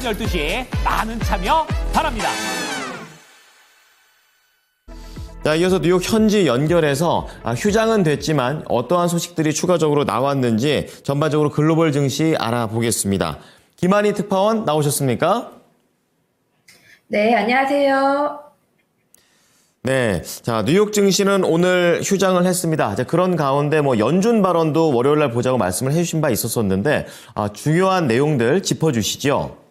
12시에 많은 참여 바랍니다. 자, 이어서 뉴욕 현지 연결해서 휴장은 됐지만 어떠한 소식들이 추가적으로 나왔는지 전반적으로 글로벌 증시 알아보겠습니다. 김한희 특파원 나오셨습니까? 네, 안녕하세요. 네, 자, 뉴욕 증시는 오늘 휴장을 했습니다. 자, 그런 가운데 연준 발언도 월요일 날 보자고 말씀을 해주신 바 있었었는데 중요한 내용들 짚어주시죠.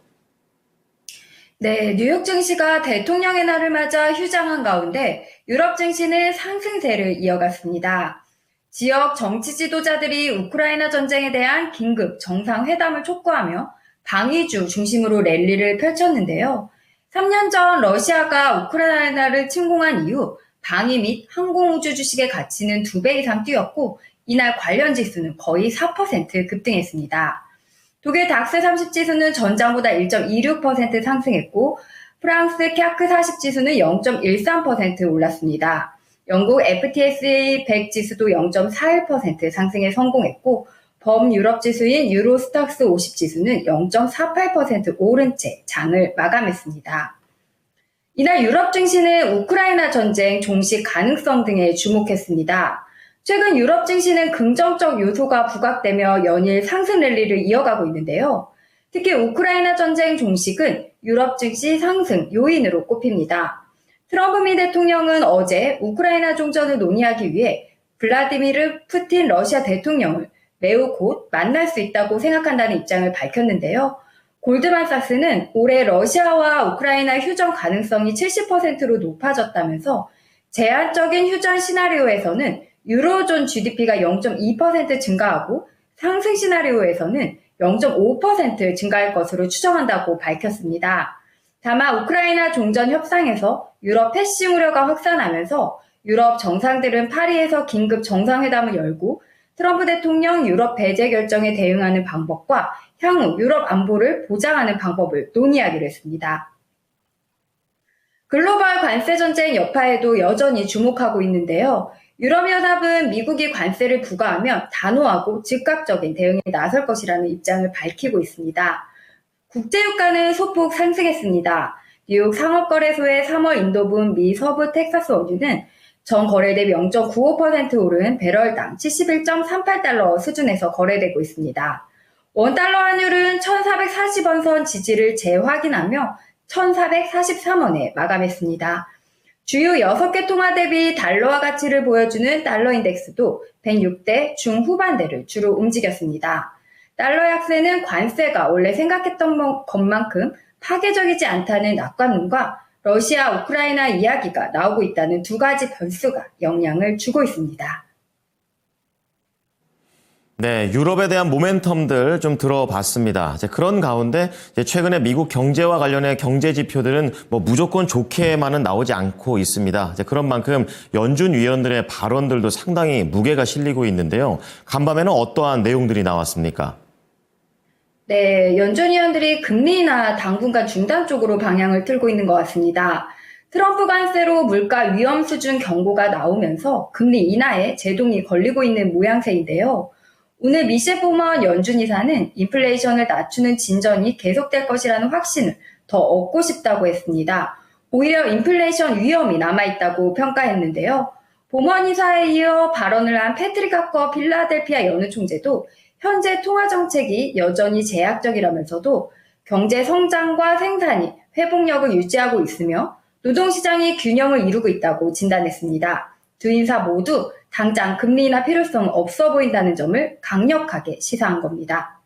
네, 뉴욕 증시가 대통령의 날을 맞아 휴장한 가운데 유럽 증시는 상승세를 이어갔습니다. 지역 정치 지도자들이 우크라이나 전쟁에 대한 긴급 정상회담을 촉구하며 방위주 중심으로 랠리를 펼쳤는데요. 3년 전 러시아가 우크라이나를 침공한 이후 방위 및 항공우주 주식의 가치는 2배 이상 뛰었고 이날 관련 지수는 거의 4% 급등했습니다. 독일 닥스 30 지수는 전장보다 1.26% 상승했고 프랑스 캬크 40 지수는 0.13% 올랐습니다. 영국 FTSE 100 지수도 0.41% 상승에 성공했고 범유럽 지수인 유로스탁스 50 지수는 0.48% 오른 채 장을 마감했습니다. 이날 유럽 증시는 우크라이나 전쟁 종식 가능성 등에 주목했습니다. 최근 유럽 증시는 긍정적 요소가 부각되며 연일 상승 랠리를 이어가고 있는데요. 특히 우크라이나 전쟁 종식은 유럽 증시 상승 요인으로 꼽힙니다. 트럼프 미 대통령은 어제 우크라이나 종전을 논의하기 위해 블라디미르 푸틴 러시아 대통령을 매우 곧 만날 수 있다고 생각한다는 입장을 밝혔는데요. 골드만삭스는 올해 러시아와 우크라이나 휴전 가능성이 70%로 높아졌다면서 제한적인 휴전 시나리오에서는 유로존 GDP가 0.2% 증가하고 상승 시나리오에서는 0.5% 증가할 것으로 추정한다고 밝혔습니다. 다만 우크라이나 종전 협상에서 유럽 패싱 우려가 확산하면서 유럽 정상들은 파리에서 긴급 정상회담을 열고 트럼프 대통령 유럽 배제 결정에 대응하는 방법과 향후 유럽 안보를 보장하는 방법을 논의하기로 했습니다. 글로벌 관세 전쟁 여파에도 여전히 주목하고 있는데요. 유럽연합은 미국이 관세를 부과하면 단호하고 즉각적인 대응에 나설 것이라는 입장을 밝히고 있습니다. 국제유가는 소폭 상승했습니다. 뉴욕 상업거래소의 3월 인도분 미 서부 텍사스 원유는 전 거래 대비 0.95% 오른 배럴당 71.38달러 수준에서 거래되고 있습니다. 원달러 환율은 1,440원 선 지지를 재확인하며 1,443원에 마감했습니다. 주요 6개 통화 대비 달러화 가치를 보여주는 달러 인덱스도 106대 중후반대를 주로 움직였습니다. 달러 약세는 관세가 원래 생각했던 것만큼 파괴적이지 않다는 낙관론과 러시아, 우크라이나 이야기가 나오고 있다는 두 가지 변수가 영향을 주고 있습니다. 네, 유럽에 대한 모멘텀들 좀 들어봤습니다. 그런 가운데 최근에 미국 경제와 관련해 경제 지표들은 무조건 좋게만은 나오지 않고 있습니다. 그런 만큼 연준 위원들의 발언들도 상당히 무게가 실리고 있는데요. 간밤에는 어떠한 내용들이 나왔습니까? 네, 연준 위원들이 금리 인하 당분간 중단 쪽으로 방향을 틀고 있는 것 같습니다. 트럼프 관세로 물가 위험 수준 경고가 나오면서 금리 인하에 제동이 걸리고 있는 모양새인데요. 오늘 미셸 포먼 연준 이사는 인플레이션을 낮추는 진전이 계속될 것이라는 확신을 더 얻고 싶다고 했습니다. 오히려 인플레이션 위험이 남아있다고 평가했는데요. 포먼 이사에 이어 발언을 한 패트릭 하커 필라델피아 연은 총재도 현재 통화 정책이 여전히 제약적이라면서도 경제 성장과 생산이 회복력을 유지하고 있으며 노동시장이 균형을 이루고 있다고 진단했습니다. 두 인사 모두 당장 금리 인하 필요성은 없어 보인다는 점을 강력하게 시사한 겁니다.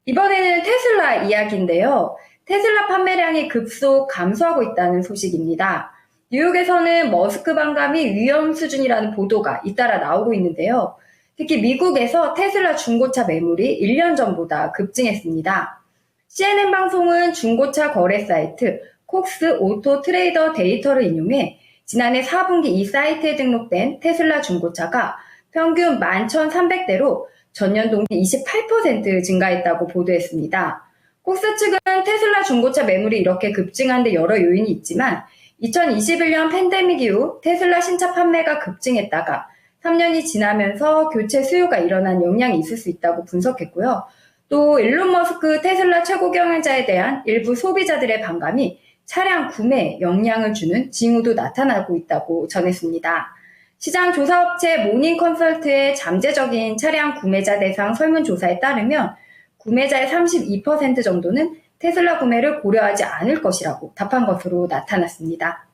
이번에는 테슬라 이야기인데요. 테슬라 판매량이 급속 감소하고 있다는 소식입니다. 뉴욕에서는 머스크 반감이 위험 수준이라는 보도가 잇따라 나오고 있는데요. 특히 미국에서 테슬라 중고차 매물이 1년 전보다 급증했습니다. CNN 방송은 중고차 거래 사이트 콕스 오토 트레이더 데이터를 인용해 지난해 4분기 이 사이트에 등록된 테슬라 중고차가 평균 11,300대로 전년 동기 28% 증가했다고 보도했습니다. 콕스 측은 테슬라 중고차 매물이 이렇게 급증한 데 여러 요인이 있지만 2021년 팬데믹 이후 테슬라 신차 판매가 급증했다가 3년이 지나면서 교체 수요가 일어난 영향이 있을 수 있다고 분석했고요. 또 일론 머스크 테슬라 최고 경영자에 대한 일부 소비자들의 반감이 차량 구매에 영향을 주는 징후도 나타나고 있다고 전했습니다. 시장 조사업체 모닝 컨설트의 잠재적인 차량 구매자 대상 설문조사에 따르면 구매자의 32% 정도는 테슬라 구매를 고려하지 않을 것이라고 답한 것으로 나타났습니다.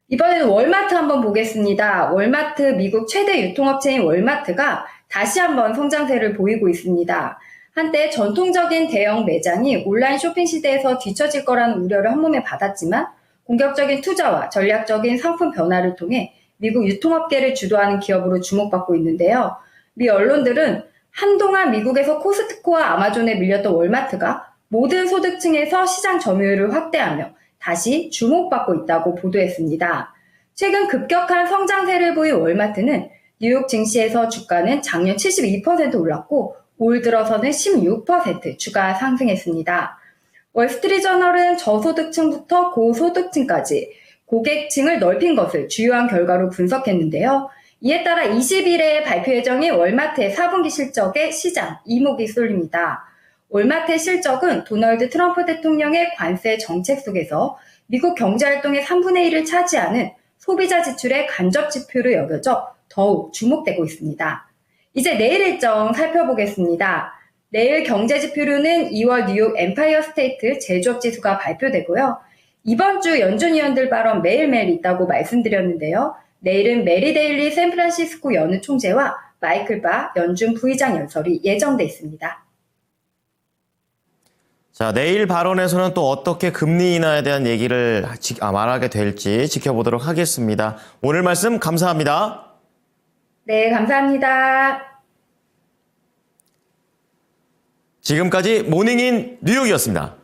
이번에는 월마트 한번 보겠습니다. 월마트 미국 최대 유통업체인 월마트가 다시 한번 성장세를 보이고 있습니다. 한때 전통적인 대형 매장이 온라인 쇼핑 시대에서 뒤처질 거라는 우려를 한몸에 받았지만 공격적인 투자와 전략적인 상품 변화를 통해 미국 유통업계를 주도하는 기업으로 주목받고 있는데요. 미 언론들은 한동안 미국에서 코스트코와 아마존에 밀렸던 월마트가 모든 소득층에서 시장 점유율을 확대하며 다시 주목받고 있다고 보도했습니다. 최근 급격한 성장세를 보인 월마트는 뉴욕 증시에서 주가는 작년 72% 올랐고 올 들어서는 16% 주가 상승했습니다. 월스트리트저널은 저소득층부터 고소득층까지 고객층을 넓힌 것을 주요한 결과로 분석했는데요. 이에 따라 20일에 발표 예정인 월마트의 4분기 실적에 시장 이목이 쏠립니다. 월마트의 실적은 도널드 트럼프 대통령의 관세 정책 속에서 미국 경제활동의 3분의 1을 차지하는 소비자 지출의 간접 지표로 여겨져 더욱 주목되고 있습니다. 이제 내일 일정 살펴보겠습니다. 내일 경제지표로는 2월 뉴욕 엠파이어 스테이트 제조업 지수가 발표되고요. 이번 주 연준 위원들 발언 매일매일 있다고 말씀드렸는데요. 내일은 메리 데일리 샌프란시스코 연은 총재와 마이클 바 연준 부의장 연설이 예정돼 있습니다. 자, 내일 발언에서는 또 어떻게 금리 인하에 대한 얘기를 말하게 될지 지켜보도록 하겠습니다. 오늘 말씀 감사합니다. 네, 감사합니다. 지금까지 모닝인 뉴욕이었습니다.